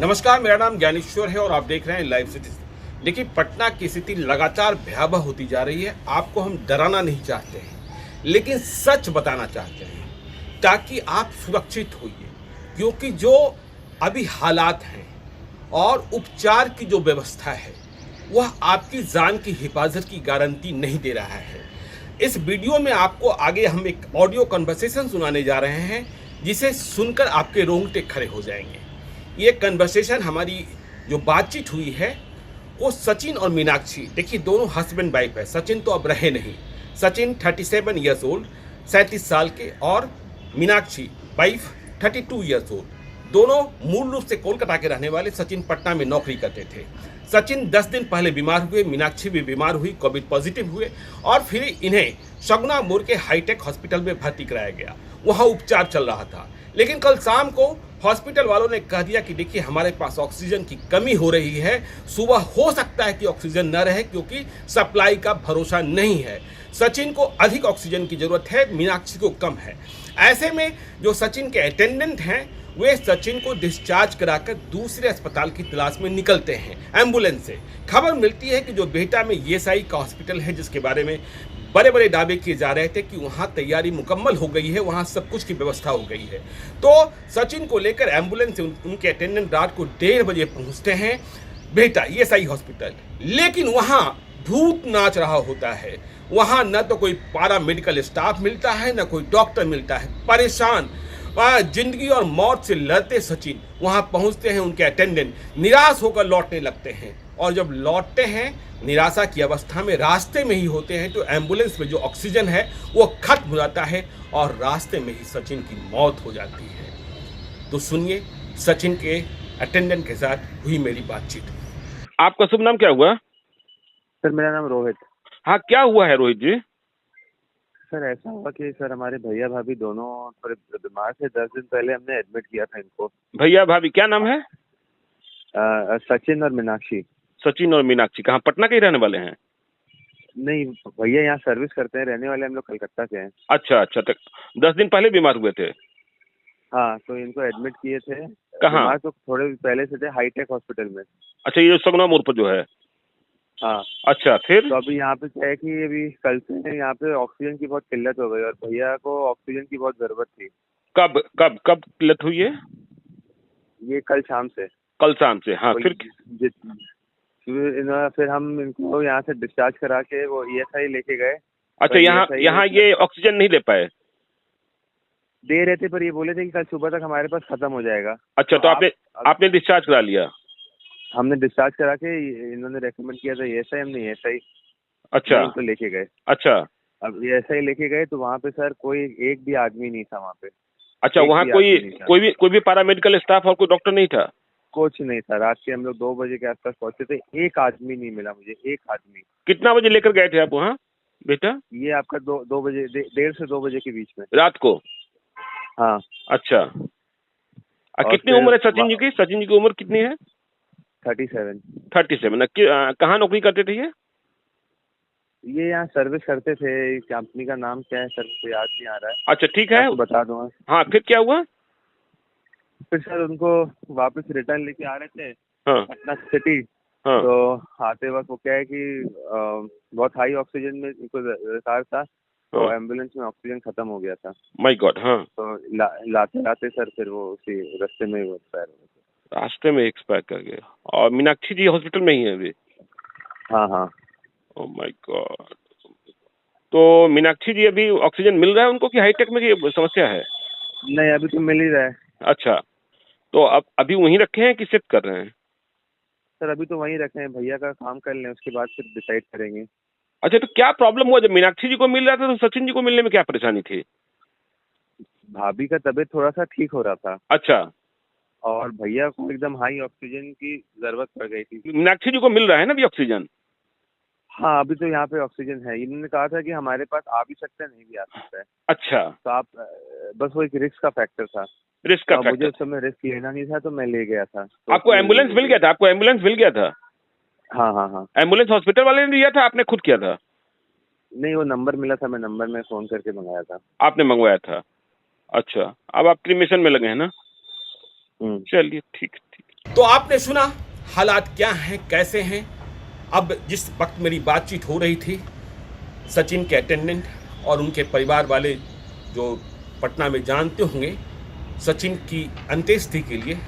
नमस्कार, मेरा नाम ज्ञानेश्वर है और आप देख रहे हैं लाइव सिटी। देखिए, पटना की स्थिति लगातार भयावह होती जा रही है। आपको हम डराना नहीं चाहते हैं, लेकिन सच बताना चाहते हैं ताकि आप सुरक्षित होइए, क्योंकि जो अभी हालात हैं और उपचार की जो व्यवस्था है वह आपकी जान की हिफाजत की गारंटी नहीं दे रहा है। इस वीडियो में आपको आगे हम एक ऑडियो कन्वर्सेशन सुनाने जा रहे हैं, जिसे सुनकर आपके रोंगटे खड़े हो जाएंगे। ये कन्वर्सेशन हमारी जो बातचीत हुई है वो सचिन और मीनाक्षी, देखिए दोनों हस्बैंड वाइफ है। सचिन तो अब रहे नहीं। सचिन 37 ईयर्स ओल्ड, 37 साल के, और मीनाक्षी वाइफ 32 ईयर्स ओल्ड। दोनों मूल रूप से कोलकाता के रहने वाले। सचिन पटना में नौकरी करते थे। सचिन 10 दिन पहले बीमार हुए, मीनाक्षी भी बीमार हुई, कोविड पॉजिटिव हुए और फिर इन्हें सगुना मोड़ के हाईटेक हॉस्पिटल में भर्ती कराया गया। वहाँ उपचार चल रहा था, लेकिन कल शाम को हॉस्पिटल वालों ने कह दिया कि देखिए हमारे पास ऑक्सीजन की कमी हो रही है। सुबह हो सकता है कि ऑक्सीजन न रहे, क्योंकि सप्लाई का भरोसा नहीं है। सचिन को अधिक ऑक्सीजन की जरूरत है, मीनाक्षी को कम है। ऐसे में जो सचिन के अटेंडेंट हैं वे सचिन को डिस्चार्ज कराकर दूसरे अस्पताल की तलाश में निकलते हैं एम्बुलेंस से। खबर मिलती है कि जो बेहटा में ईएसआई का हॉस्पिटल है, जिसके बारे में बड़े बड़े दावे किए जा रहे थे कि वहाँ तैयारी मुकम्मल हो गई है, वहाँ सब कुछ की व्यवस्था हो गई है, तो सचिन को लेकर एम्बुलेंस से उनके अटेंडेंट रात को 1:30 बजे पहुँचते हैं बेहटा ईएसआई हॉस्पिटल। लेकिन वहाँ भूत नाच रहा होता है। वहाँ न तो कोई पारा मेडिकल स्टाफ मिलता है, न कोई डॉक्टर मिलता है। परेशान, जिंदगी और मौत से लड़ते सचिन वहां पहुंचते हैं। उनके अटेंडेंट निराश होकर लौटने लगते हैं, और जब लौटते हैं निराशा की अवस्था में, रास्ते में ही होते हैं, तो एम्बुलेंस में जो ऑक्सीजन है वो खत्म हो जाता है और रास्ते में ही सचिन की मौत हो जाती है। तो सुनिए सचिन के अटेंडेंट के साथ हुई मेरी बातचीत। आपका शुभ नाम क्या हुआ? सर मेरा नाम रोहित। हाँ, क्या हुआ है रोहित जी? सर ऐसा हुआ कि सर हमारे भैया भाभी दोनों थोड़े बीमार थे। 10 दिन पहले हमने एडमिट किया था इनको। भैया भाभी क्या नाम है? सचिन और मीनाक्षी। सचिन और मीनाक्षी कहाँ, पटना के ही रहने वाले हैं? नहीं, भैया यहाँ सर्विस करते हैं, रहने वाले हम लोग कलकत्ता के हैं। अच्छा अच्छा, तक 10 दिन पहले बीमार हुए थे? हाँ, तो इनको एडमिट किए थे। कहाँ? बीमार तो थोड़े पहले से थे, हाईटेक हॉस्पिटल में। अच्छा, ये सगुना मोड़ पर जो है? हाँ। अच्छा, फिर? तो अभी यहाँ पे क्या है कि अभी कल से यहाँ पे ऑक्सीजन की बहुत किल्लत हो गई और भैया को ऑक्सीजन की बहुत जरूरत थी। कब कब कब किल्लत हुई है? ये कल शाम से। कल शाम से, हाँ। तो फिर हम इनको यहाँ से डिस्चार्ज करा के वो ईएसआई लेके गए। अच्छा, यहाँ यहाँ ये ऑक्सीजन नहीं ले पाए? दे रहे थे, पर ये बोले थे कि कल सुबह तक हमारे पास खत्म हो जाएगा। अच्छा, तो आपने डिस्चार्ज करा लिया? हमने डिस्चार्ज करा के इन्होंने रेकमेंड किया था ईएसआई, हमने ईएसआई अच्छा तो लेके गए। अच्छा अब ईएसआई लेके गए तो वहाँ पे सर कोई एक भी आदमी नहीं था वहाँ पे। अच्छा, वहाँ कोई भी पैरामेडिकल स्टाफ और कोई डॉक्टर नहीं था? कुछ नहीं था। रात के हम लोग 2 बजे के आसपास पहुंचे थे, एक आदमी नहीं मिला मुझे, एक आदमी। कितना बजे लेकर गए थे आप वहाँ बेटा? ये आपका 2 बजे, 1:30 से 2 बजे के बीच में, रात को? हाँ। अच्छा, कितनी उम्र है सचिन जी की? सचिन जी की उम्र कितनी है? 37। 37। कहाँ नौकरी करते थे ये यहाँ सर्विस करते थे। कंपनी का नाम क्या है सर, मुझे याद नहीं आ रहा है। अच्छा, ठीक है, बता दूंगा। हाँ। फिर क्या हुआ? फिर सर उनको वापस रिटर्न लेके आ रहे थे हाँ पटना सिटी। हाँ। तो आते वक्त वो क्या है कि बहुत हाई ऑक्सीजन में इनको दरकार था, तो हाँ। एम्बुलेंस में ऑक्सीजन खत्म हो गया था। My God. हाँ। तो लाते लाते सर फिर वो उसी रास्ते में वो एक्सपायर हो गए। रास्ते में एक्सपायर कर गया। और मीनाक्षी जी हॉस्पिटल में ही है अभी? हाँ हाँ। Oh my God. तो मीनाक्षी जी अभी ऑक्सीजन मिल रहा है उनको कि हाईटेक में की समस्या है? नहीं, अभी तो मिल ही रहा है। अच्छा, तो अब अभी वहीं रखे हैं कि शिफ्ट कर रहे हैं? सर अभी तो वहीं रखे हैं, भैया का काम कर लें उसके बाद फिर डिसाइड करेंगे। अच्छा, तो क्या प्रॉब्लम हुआ? जब मीनाक्षी जी को मिल रहा था तो सचिन जी को मिलने में क्या परेशानी थी? भाभी का तबीयत थोड़ा सा ठीक हो रहा था अच्छा, और भैया को एकदम हाई ऑक्सीजन की जरूरत पड़ गई थी। मीनाक्षी जी को मिल रहा है ना अभी ऑक्सीजन? हाँ, अभी तो यहाँ पे ऑक्सीजन है। इन्होंने कहा था कि हमारे पास आ भी सकता है, नहीं भी आ सकता है। अच्छा, तो आप बस वो एक रिस्क का फैक्टर था। रिस्क का तो मुझे फैक्टर। उस समय रिस्क लेना नहीं था, तो मैं ले गया था। तो आपको एम्बुलेंस मिल गया था? आपको एम्बुलेंस मिल गया था? हाँ हाँ हाँ। एम्बुलेंस हॉस्पिटल वाले ने दिया था, आपने खुद किया था? नहीं, वो नंबर मिला था, मैं नंबर में फोन करके मंगाया था। आपने मंगवाया था? अच्छा, अब आप क्रीमेशन में लगे हैं ना? हम्म। चलिए, ठीक ठीक। तो आपने सुना हालात क्या हैं, कैसे हैं। अब जिस वक्त मेरी बातचीत हो रही थी, सचिन के अटेंडेंट और उनके परिवार वाले जो पटना में जानते होंगे, सचिन की अंत्येष्टि के लिए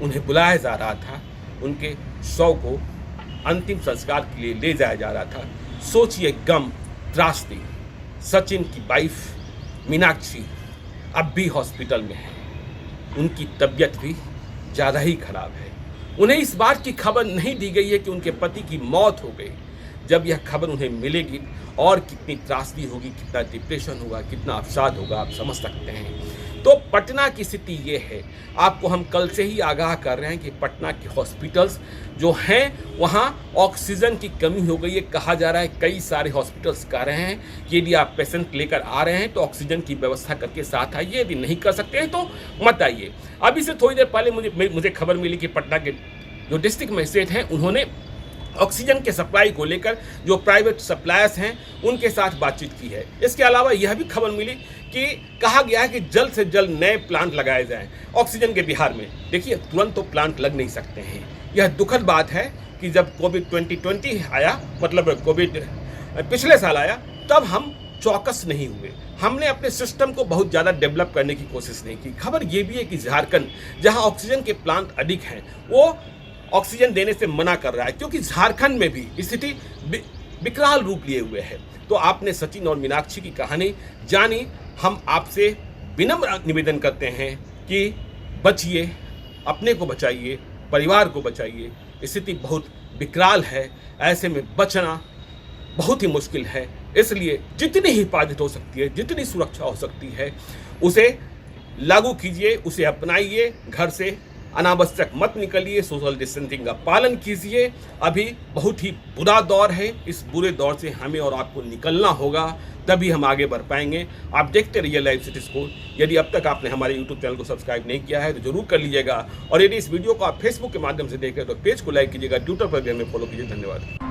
उन्हें बुलाया जा रहा था, उनके शव को अंतिम संस्कार के लिए ले जाया जा रहा था। सोचिए गम, त्रासदी। सचिन की वाइफ मीनाक्षी अब भी हॉस्पिटल में है, उनकी तबीयत भी ज़्यादा ही खराब है। उन्हें इस बात की खबर नहीं दी गई है कि उनके पति की मौत हो गई। जब यह खबर उन्हें मिलेगी और कितनी त्रासदी होगी, कितना डिप्रेशन होगा, कितना अवसाद होगा, आप समझ सकते हैं। तो पटना की स्थिति ये है, आपको हम कल से ही आगाह कर रहे हैं कि पटना के हॉस्पिटल्स जो हैं वहाँ ऑक्सीजन की कमी हो गई है। कहा जा रहा है, कई सारे हॉस्पिटल्स कह रहे हैं कि यदि आप पेशेंट लेकर आ रहे हैं तो ऑक्सीजन की व्यवस्था करके साथ आइए, यदि नहीं कर सकते हैं तो मत आइए। अभी से थोड़ी देर पहले मुझे खबर मिली कि पटना के जो डिस्ट्रिक्ट मजिस्ट्रेट हैं उन्होंने ऑक्सीजन के सप्लाई को लेकर जो प्राइवेट सप्लायर्स हैं उनके साथ बातचीत की है। इसके अलावा यह भी खबर मिली कि कहा गया है कि जल्द से जल्द नए प्लांट लगाए जाएं ऑक्सीजन के बिहार में। देखिए, तुरंत तो प्लांट लग नहीं सकते हैं। यह दुखद बात है कि जब कोविड 2020 आया, मतलब कोविड पिछले साल आया, तब हम चौकस नहीं हुए। हमने अपने सिस्टम को बहुत ज़्यादा डेवलप करने की कोशिश नहीं की। खबर ये भी है कि झारखंड, जहाँ ऑक्सीजन के प्लांट अधिक हैं, वो ऑक्सीजन देने से मना कर रहा है, क्योंकि झारखंड में भी स्थिति विकराल रूप लिए हुए है। तो आपने सचिन और मीनाक्षी की कहानी जानी। हम आपसे विनम्र निवेदन करते हैं कि बचिए, अपने को बचाइए, परिवार को बचाइए। स्थिति बहुत विकराल है, ऐसे में बचना बहुत ही मुश्किल है। इसलिए जितनी हिफाजत हो सकती है, जितनी सुरक्षा हो सकती है, उसे लागू कीजिए, उसे अपनाइए। घर से अनावश्यक मत निकलिए, सोशल डिस्टेंसिंग का पालन कीजिए। अभी बहुत ही बुरा दौर है, इस बुरे दौर से हमें और आपको निकलना होगा, तभी हम आगे बढ़ पाएंगे। आप देखते रहिए लाइव सिटी स्कूल। यदि अब तक आपने हमारे यूट्यूब चैनल को सब्सक्राइब नहीं किया है तो जरूर कर लीजिएगा, और यदि इस वीडियो को आप फेसबुक के माध्यम से देख रहे हैं तो पेज को लाइक कीजिएगा, ट्विटर पर भी हमें फॉलो कीजिए। धन्यवाद।